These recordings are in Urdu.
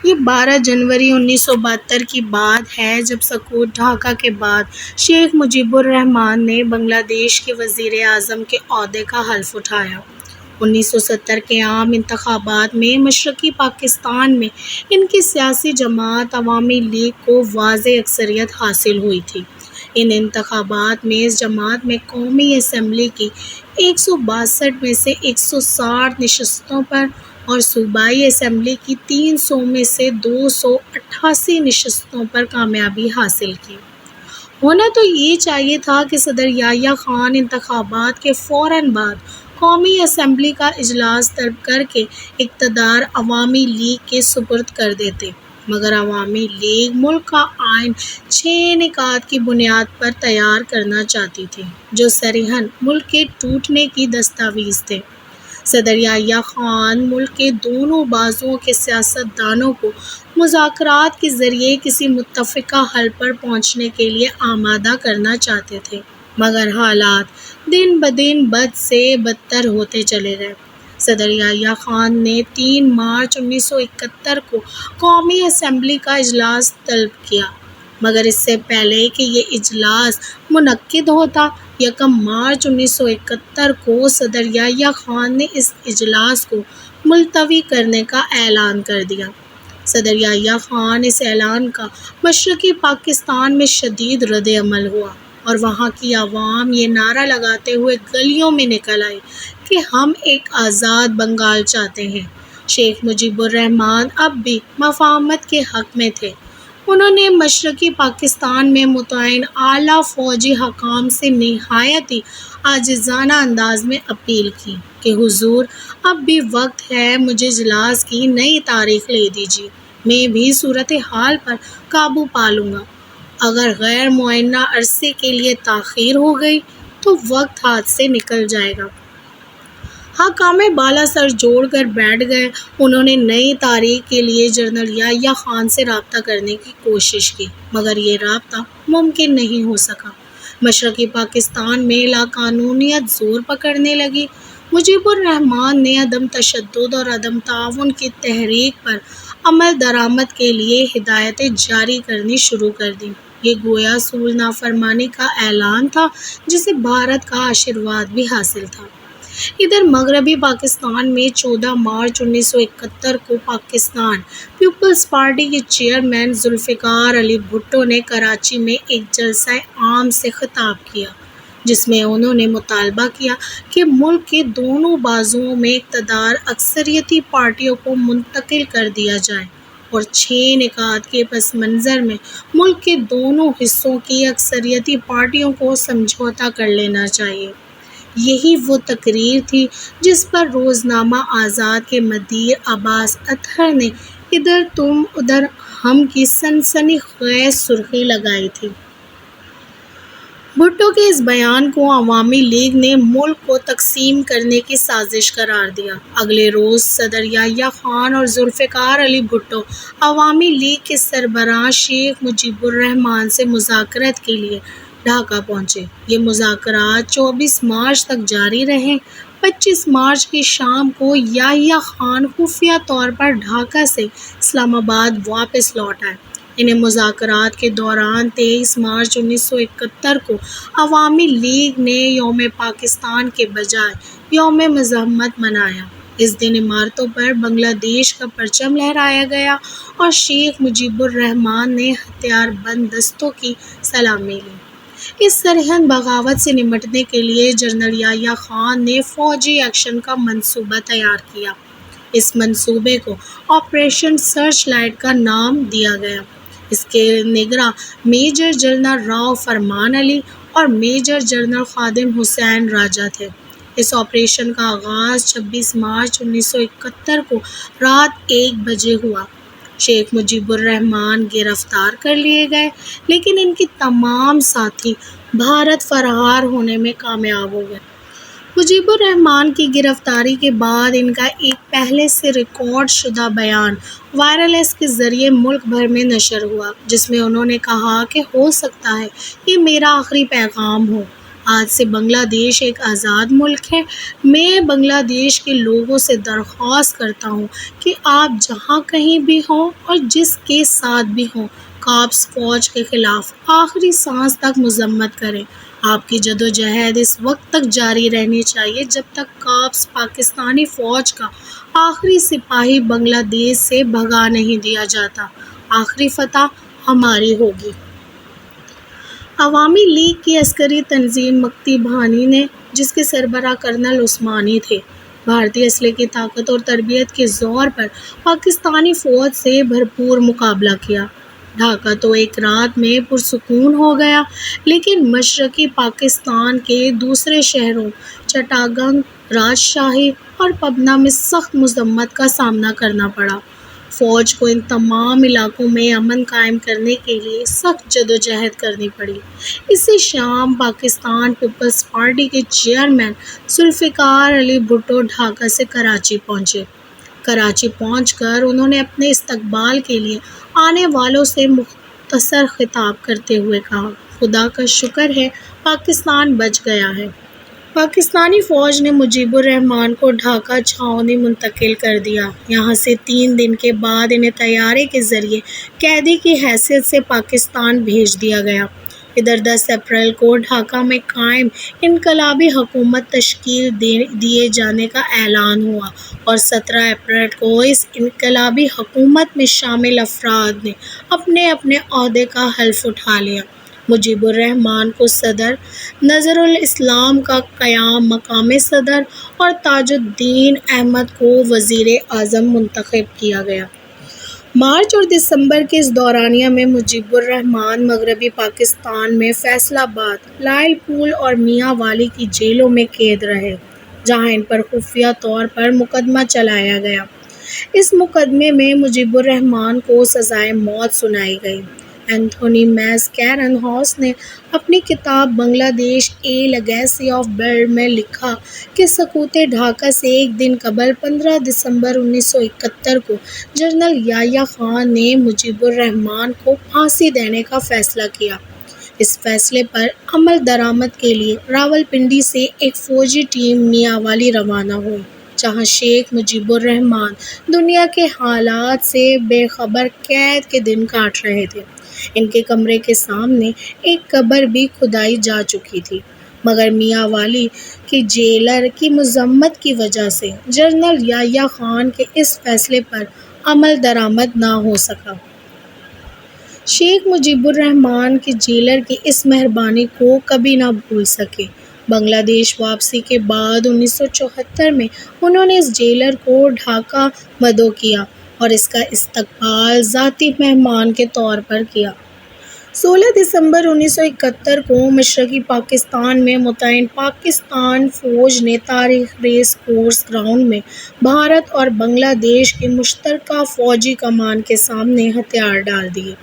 یہ 12 جنوری 1972 کی بات ہے جب سکوت ڈھاکہ کے بعد شیخ مجیب الرحمان نے بنگلہ دیش کے وزیر اعظم کے عہدے کا حلف اٹھایا۔ 1970 کے عام انتخابات میں مشرقی پاکستان میں ان کی سیاسی جماعت عوامی لیگ کو واضح اکثریت حاصل ہوئی تھی۔ ان انتخابات میں اس جماعت میں قومی اسمبلی کی 162 میں سے 160 نشستوں پر اور صوبائی اسمبلی کی 300 میں سے 288 نشستوں پر کامیابی حاصل کی۔ ہونا تو یہ چاہیے تھا کہ صدر یحییٰ خان انتخابات کے فوراً بعد قومی اسمبلی کا اجلاس طلب کر کے اقتدار عوامی لیگ کے سپرد کر دیتے، مگر عوامی لیگ ملک کا آئین 6 نکات کی بنیاد پر تیار کرنا چاہتی تھی جو صریحاً ملک کے ٹوٹنے کی دستاویز تھے۔ صدر یحییٰ خان ملک کے دونوں بازوؤں کے سیاست دانوں کو مذاکرات کے ذریعے کسی متفقہ حل پر پہنچنے کے لیے آمادہ کرنا چاہتے تھے، مگر حالات دن بدن بد سے بدتر ہوتے چلے گئے۔ صدر یحییٰ خان نے 3 مارچ 1971 کو قومی اسمبلی کا اجلاس طلب کیا، مگر اس سے پہلے کہ یہ اجلاس منعقد ہوتا، 1 مارچ 1971 کو صدر یحییٰ خان نے اس اجلاس کو ملتوی کرنے کا اعلان کر دیا۔ صدر یحییٰ خان اس اعلان کا مشرقی پاکستان میں شدید رد عمل ہوا اور وہاں کی عوام یہ نعرہ لگاتے ہوئے گلیوں میں نکل آئی کہ ہم ایک آزاد بنگال چاہتے ہیں۔ شیخ مجیب الرحمان اب بھی مفاہمت کے حق میں تھے۔ انہوں نے مشرقی پاکستان میں متعین اعلیٰ فوجی حکام سے نہایت ہی عاجزانہ انداز میں اپیل کی کہ حضور اب بھی وقت ہے، مجھے اجلاس کی نئی تاریخ لے دیجیے، میں بھی صورتحال پر قابو پا لوں گا۔ اگر غیر معینہ عرصے کے لیے تاخیر ہو گئی تو وقت ہاتھ سے نکل جائے گا۔ حکام بالا سر جوڑ کر بیٹھ گئے۔ انہوں نے نئی تاریخ کے لیے جنرل یحییٰ خان سے رابطہ کرنے کی کوشش کی، مگر یہ رابطہ ممکن نہیں ہو سکا۔ مشرقی پاکستان میں لاقانونیت زور پکڑنے لگی۔ مجیب الرحمان نے عدم تشدد اور عدم تعاون کی تحریک پر عمل درآمد کے لیے ہدایتیں جاری کرنی شروع کر دیں۔ یہ گویا اصول نافرمانی کا اعلان تھا جسے بھارت کا آشیرواد بھی حاصل تھا۔ ادھر مغربی پاکستان میں 14 مارچ 1971 کو پاکستان پیپلز پارٹی کے چیئرمین ذوالفقار علی بھٹو نے کراچی میں ایک جلسہ عام سے خطاب کیا، جس میں انہوں نے مطالبہ کیا کہ ملک کے دونوں بازوؤں میں اقتدار اکثریتی پارٹیوں کو منتقل کر دیا جائے اور 6 نکات کے پس منظر میں ملک کے دونوں حصوں کی اکثریتی پارٹیوں کو سمجھوتہ کر لینا چاہیے۔ یہی وہ تقریر تھی جس پر روزنامہ آزاد کے مدیر عباس اطہر نے ادھر تم ادھر ہم کی سنسنی خیز سرخی لگائی تھی۔ بھٹو کے اس بیان کو عوامی لیگ نے ملک کو تقسیم کرنے کی سازش قرار دیا۔ اگلے روز صدر یحییٰ خان اور ذوالفقار علی بھٹو عوامی لیگ کے سربراہ شیخ مجیب الرحمان سے مذاکرات کے لیے ڈھاکہ پہنچے۔ یہ مذاکرات 24 مارچ تک جاری رہے۔ 25 مارچ کی شام کو یحییٰ خان خفیہ طور پر ڈھاکہ سے اسلام آباد واپس لوٹ آئے۔ انہیں مذاکرات کے دوران 23 مارچ 1971 کو عوامی لیگ نے یوم پاکستان کے بجائے یوم مزاحمت منایا۔ اس دن عمارتوں پر بنگلہ دیش کا پرچم لہرایا گیا اور شیخ مجیب الرحمان نے ہتھیار بند دستوں کی سلامی لی۔ اس سرہند بغاوت سے نمٹنے کے لیے جنرل یحییٰ خان نے فوجی ایکشن کا منصوبہ تیار کیا۔ اس منصوبے کو آپریشن سرچ لائٹ کا نام دیا گیا۔ اس کے نگراں میجر جنرل راؤ فرمان علی اور میجر جنرل خادم حسین راجہ تھے۔ اس آپریشن کا آغاز 26 مارچ 1971 کو رات 1 بجے ہوا۔ شیخ مجیب الرحمان گرفتار کر لیے گئے، لیکن ان کے تمام ساتھی بھارت فرار ہونے میں کامیاب ہو گئے۔ مجیب الرحمان کی گرفتاری کے بعد ان کا ایک پہلے سے ریکارڈ شدہ بیان وائرلیس کے ذریعے ملک بھر میں نشر ہوا، جس میں انہوں نے کہا کہ ہو سکتا ہے یہ میرا آخری پیغام ہو۔ آج سے بنگلہ دیش ایک آزاد ملک ہے۔ میں بنگلہ دیش کے لوگوں سے درخواست کرتا ہوں کہ آپ جہاں کہیں بھی ہوں اور جس کے ساتھ بھی ہوں، کاپس فوج کے خلاف آخری سانس تک مذمت کریں۔ آپ کی جدوجہد اس وقت تک جاری رہنی چاہیے جب تک کاپس پاکستانی فوج کا آخری سپاہی بنگلہ دیش سے بھگا نہیں دیا جاتا۔ آخری فتح ہماری ہوگی۔ عوامی لیگ کی عسکری تنظیم مکتی بھانی نے، جس کے سربراہ کرنل عثمانی تھے، بھارتی اسلحے کی طاقت اور تربیت کے زور پر پاکستانی فوج سے بھرپور مقابلہ کیا۔ ڈھاکہ تو ایک رات میں پرسکون ہو گیا، لیکن مشرقی پاکستان کے دوسرے شہروں چٹاگنگ، راجشاہی اور پبنا میں سخت مذمت کا سامنا کرنا پڑا۔ فوج کو ان تمام علاقوں میں امن قائم کرنے کے لیے سخت جدوجہد کرنی پڑی۔ اسی شام پاکستان پیپلز پارٹی کے چیئرمین ذوالفقار علی بھٹو ڈھاکہ سے کراچی پہنچے۔ کراچی پہنچ کر انہوں نے اپنے استقبال کے لیے آنے والوں سے مختصر خطاب کرتے ہوئے کہا، خدا کا شکر ہے پاکستان بچ گیا ہے۔ پاکستانی فوج نے مجیب الرحمان کو ڈھاکہ چھاؤنی منتقل کر دیا۔ یہاں سے 3 دن کے بعد انہیں طیارے کے ذریعے قیدی کی حیثیت سے پاکستان بھیج دیا گیا۔ ادھر 10 اپریل کو ڈھاکہ میں قائم انقلابی حکومت تشکیل دیے جانے کا اعلان ہوا اور 17 اپریل کو اس انقلابی حکومت میں شامل افراد نے اپنے اپنے عہدے کا حلف اٹھا لیا۔ مجیب الرحمان کو صدر، نذر الاسلام کا قیام مقام صدر اور تاج الدین احمد کو وزیر اعظم منتخب کیا گیا۔ مارچ اور دسمبر کے اس دورانیہ میں مجیب الرحمان مغربی پاکستان میں فیصل آباد، لائل پور اور میاں والی کی جیلوں میں قید رہے، جہاں ان پر خفیہ طور پر مقدمہ چلایا گیا۔ اس مقدمے میں مجیب الرحمان کو سزائے موت سنائی گئی۔ اینتھونی میس کیرن ہاؤس نے اپنی کتاب بنگلہ دیش اے لیگیسی آف بلڈ میں لکھا کہ سقوط ڈھاکہ سے ایک دن قبل 15 دسمبر 1971 کو جنرل یحییٰ خان نے مجیب الرحمان کو پھانسی دینے کا فیصلہ کیا۔ اس فیصلے پر عمل درآمد کے لیے راولپنڈی سے ایک فوجی ٹیم میاں والی روانہ ہوئی، جہاں شیخ مجیب الرحمان دنیا کے حالات سے بے خبر قید کے دن کاٹ رہے تھے۔ ان کے کمرے کے سامنے ایک قبر بھی کھدائی جا چکی تھی، مگر میاں والی کی جیلر کی مذمت کی وجہ سے جنرل یحییٰ خان کے اس فیصلے پر عمل درآمد نہ ہو سکا۔ شیخ مجیب الرحمان کی جیلر کی اس مہربانی کو کبھی نہ بھول سکے۔ بنگلہ دیش واپسی کے بعد 1974 میں انہوں نے اس جیلر کو ڈھاکہ مدعو کیا اور اس کا استقبال ذاتی مہمان کے طور پر کیا۔ 16 دسمبر 1971 کو مشرقی پاکستان میں متعین پاکستان فوج نے تاریخ ریس کورس گراؤنڈ میں بھارت اور بنگلہ دیش کی مشترکہ فوجی کمان کے سامنے ہتھیار ڈال دیے۔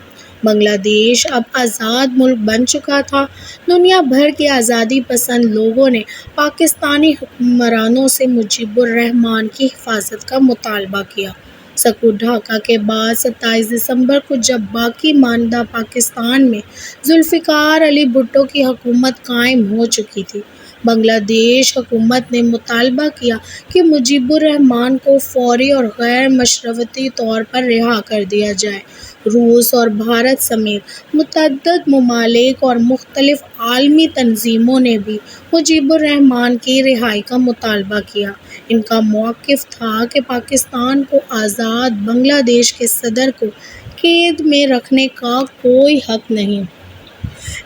بنگلہ دیش اب آزاد ملک بن چکا تھا۔ دنیا بھر کے آزادی پسند لوگوں نے پاکستانی حکمرانوں سے مجیب الرحمان کی حفاظت کا مطالبہ کیا۔ سقوط ڈھاکہ کے بعد 27 دسمبر کو جب باقی ماندہ پاکستان میں ذوالفقار علی بھٹو کی حکومت قائم ہو چکی تھی، بنگلہ دیش حکومت نے مطالبہ کیا کہ مجیب الرحمان کو فوری اور غیر مشروطی طور پر رہا کر دیا جائے۔ روس اور بھارت سمیت متعدد ممالک اور مختلف عالمی تنظیموں نے بھی مجیب الرحمان کی رہائی کا مطالبہ کیا۔ ان کا موقف تھا کہ پاکستان کو آزاد بنگلہ دیش کے صدر کو قید میں رکھنے کا کوئی حق نہیں۔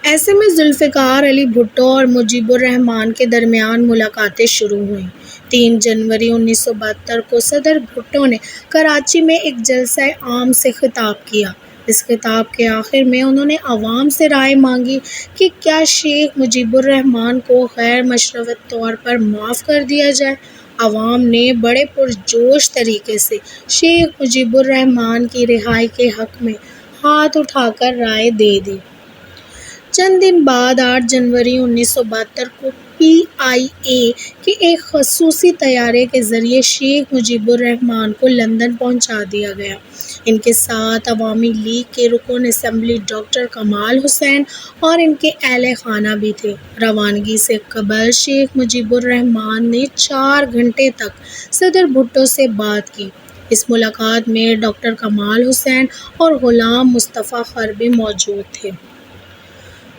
ایسے میں ذوالفقار علی بھٹو اور مجیب الرحمان کے درمیان ملاقاتیں شروع ہوئیں۔ 3 جنوری 1972 کو صدر بھٹو نے کراچی میں ایک جلسہ عام سے خطاب کیا۔ اس خطاب کے آخر میں انہوں نے عوام سے رائے مانگی کہ کیا شیخ مجیب الرحمان کو غیر مشروط طور پر معاف کر دیا جائے۔ عوام نے بڑے پرجوش طریقے سے شیخ مجیب الرحمان کی رہائی کے حق میں ہاتھ اٹھا کر رائے دے دی۔ چند دن بعد 8 جنوری 1972 کو PIA کے ایک خصوصی طیارے کے ذریعے شیخ مجیب الرحمان کو لندن پہنچا دیا گیا۔ ان کے ساتھ عوامی لیگ کے رکن اسمبلی ڈاکٹر کمال حسین اور ان کے اہل خانہ بھی تھے۔ روانگی سے قبل شیخ مجیب الرحمان نے 4 گھنٹے تک صدر بھٹو سے بات کی۔ اس ملاقات میں ڈاکٹر کمال حسین اور غلام مصطفیٰ خر بھی موجود تھے۔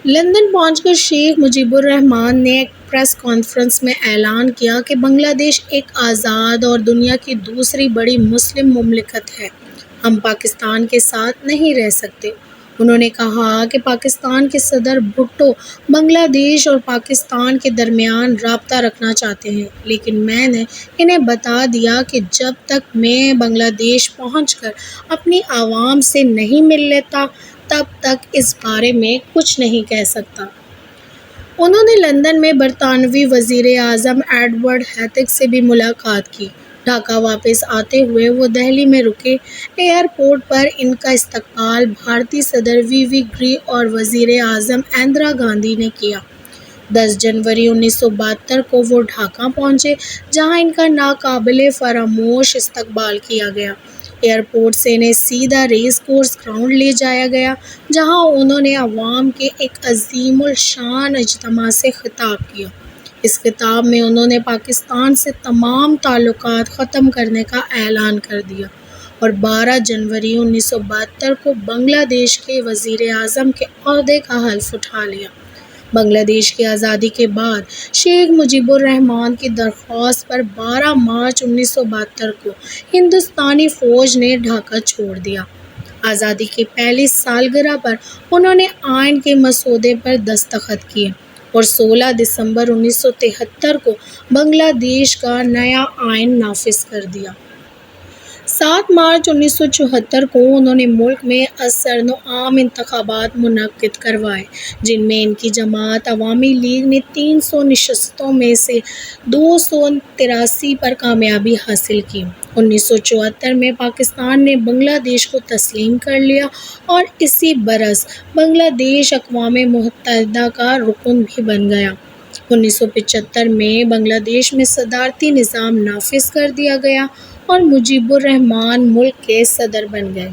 لندن پہنچ کر شیخ مجیب الرحمان نے ایک پریس کانفرنس میں اعلان کیا کہ بنگلہ دیش ایک آزاد اور دنیا کی دوسری بڑی مسلم مملکت ہے۔ ہم پاکستان کے ساتھ نہیں رہ سکتے۔ انہوں نے کہا کہ پاکستان کے صدر بھٹو بنگلہ دیش اور پاکستان کے درمیان رابطہ رکھنا چاہتے ہیں، لیکن میں نے انہیں بتا دیا کہ جب تک میں بنگلہ دیش پہنچ کر اپنی عوام سے نہیں مل لیتا تب تک اس بارے میں کچھ نہیں کہہ سکتا۔ انہوں نے لندن میں برطانوی وزیر اعظم ایڈورڈ ہیتھک سے بھی ملاقات کی۔ ڈھاکہ واپس آتے ہوئے وہ دہلی میں رکے۔ ایئرپورٹ پر ان کا استقبال بھارتی صدر وی گری اور وزیر اعظم اندرا گاندھی نے کیا۔ 10 جنوری 1972 کو وہ ڈھاکہ پہنچے، جہاں ان کا ناقابل فراموش استقبال کیا گیا۔ ایئرپورٹ سے انہیں سیدھا ریس کورس گراؤنڈ لے جایا گیا، جہاں انہوں نے عوام کے ایک عظیم الشان اجتماع سے خطاب کیا۔ اس خطاب میں انہوں نے پاکستان سے تمام تعلقات ختم کرنے کا اعلان کر دیا اور 12 جنوری 1972 کو بنگلہ دیش کے وزیر اعظم کے عہدے کا حلف اٹھا لیا۔ بنگلہ دیش کی آزادی کے بعد شیخ مجیب الرحمان کی درخواست پر 12 مارچ 1972 کو ہندوستانی فوج نے ڈھاکہ چھوڑ دیا۔ آزادی کی پہلی سالگرہ پر انہوں نے آئین کے مسودے پر دستخط کیے اور 16 دسمبر 1973 کو بنگلہ دیش کا نیا آئین نافذ کر دیا۔ 7 مارچ 1974 کو انہوں نے ملک میں ازسرنو عام انتخابات منعقد کروائے، جن میں ان کی جماعت عوامی لیگ نے 300 نشستوں میں سے 283 پر کامیابی حاصل کی۔ 1974 میں پاکستان نے بنگلہ دیش کو تسلیم کر لیا اور اسی برس بنگلہ دیش اقوام متحدہ کا رکن بھی بن گیا۔ 1975 میں بنگلہ دیش میں صدارتی نظام نافذ کر دیا گیا اور مجیب الرحمان ملک کے صدر بن گئے۔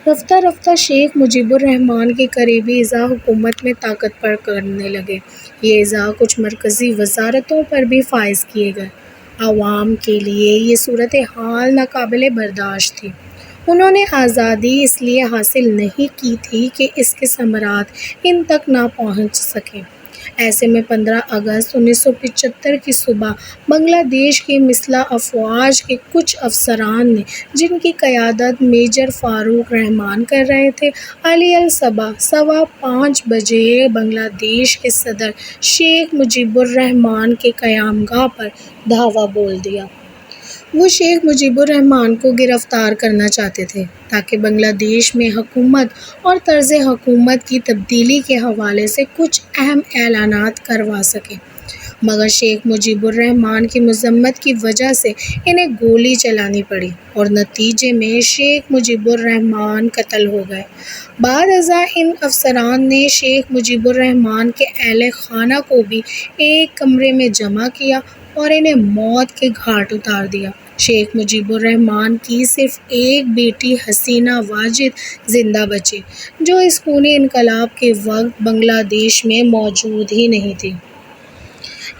رفتہ رفتہ شیخ مجیب الرحمان کے قریبی اعضاء حکومت میں طاقت پکڑنے لگے۔ یہ اعضاء کچھ مرکزی وزارتوں پر بھی فائز کیے گئے۔ عوام کے لیے یہ صورتحال ناقابل برداشت تھی۔ انہوں نے آزادی اس لیے حاصل نہیں کی تھی کہ اس کے ثمرات ان تک نہ پہنچ سکیں۔ ایسے میں 15 اگست 1975 کی صبح بنگلہ دیش کی مسلح افواج کے کچھ افسران نے، جن کی قیادت میجر فاروق رحمان کر رہے تھے، علی الصبح 5:15 بجے بنگلہ دیش کے صدر شیخ مجیب الرحمان کے قیام گاہ پر دھاوا بول دیا۔ وہ شیخ مجیب الرحمان کو گرفتار کرنا چاہتے تھے تاکہ بنگلہ دیش میں حکومت اور طرز حکومت کی تبدیلی کے حوالے سے کچھ اہم اعلانات کروا سکیں، مگر شیخ مجیب الرحمان کی مذمت کی وجہ سے انہیں گولی چلانی پڑی اور نتیجے میں شیخ مجیب الرحمان قتل ہو گئے۔ بعد ازاں ان افسران نے شیخ مجیب الرحمان کے اہل خانہ کو بھی ایک کمرے میں جمع کیا اور انہیں موت کے گھاٹ اتار دیا۔ شیخ مجیب الرحمان کی صرف ایک بیٹی حسینہ واجد زندہ بچی، جو اس خونی انقلاب کے وقت بنگلہ دیش میں موجود ہی نہیں تھی۔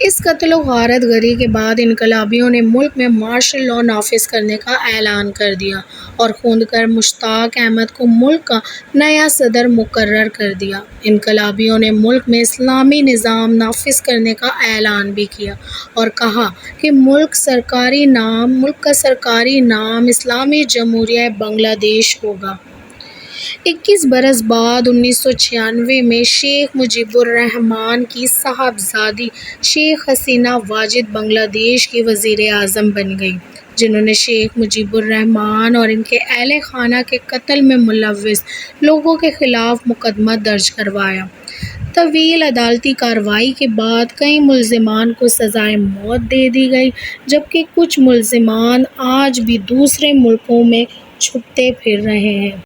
اس قتل و غارت گری کے بعد انقلابیوں نے ملک میں مارشل لاء نافذ کرنے کا اعلان کر دیا اور خوندکر مشتاق احمد کو ملک کا نیا صدر مقرر کر دیا۔ انقلابیوں نے ملک میں اسلامی نظام نافذ کرنے کا اعلان بھی کیا اور کہا کہ ملک کا سرکاری نام اسلامی جمہوریہ بنگلہ دیش ہوگا۔ 21 برس بعد 1996 میں شیخ مجیب الرحمان کی صاحبزادی شیخ حسینہ واجد بنگلہ دیش کی وزیر اعظم بن گئیں، جنہوں نے شیخ مجیب الرحمان اور ان کے اہل خانہ کے قتل میں ملوث لوگوں کے خلاف مقدمہ درج کروایا۔ طویل عدالتی کارروائی کے بعد کئی ملزمان کو سزائے موت دے دی گئی، جبکہ کچھ ملزمان آج بھی دوسرے ملکوں میں چھپتے پھر رہے ہیں۔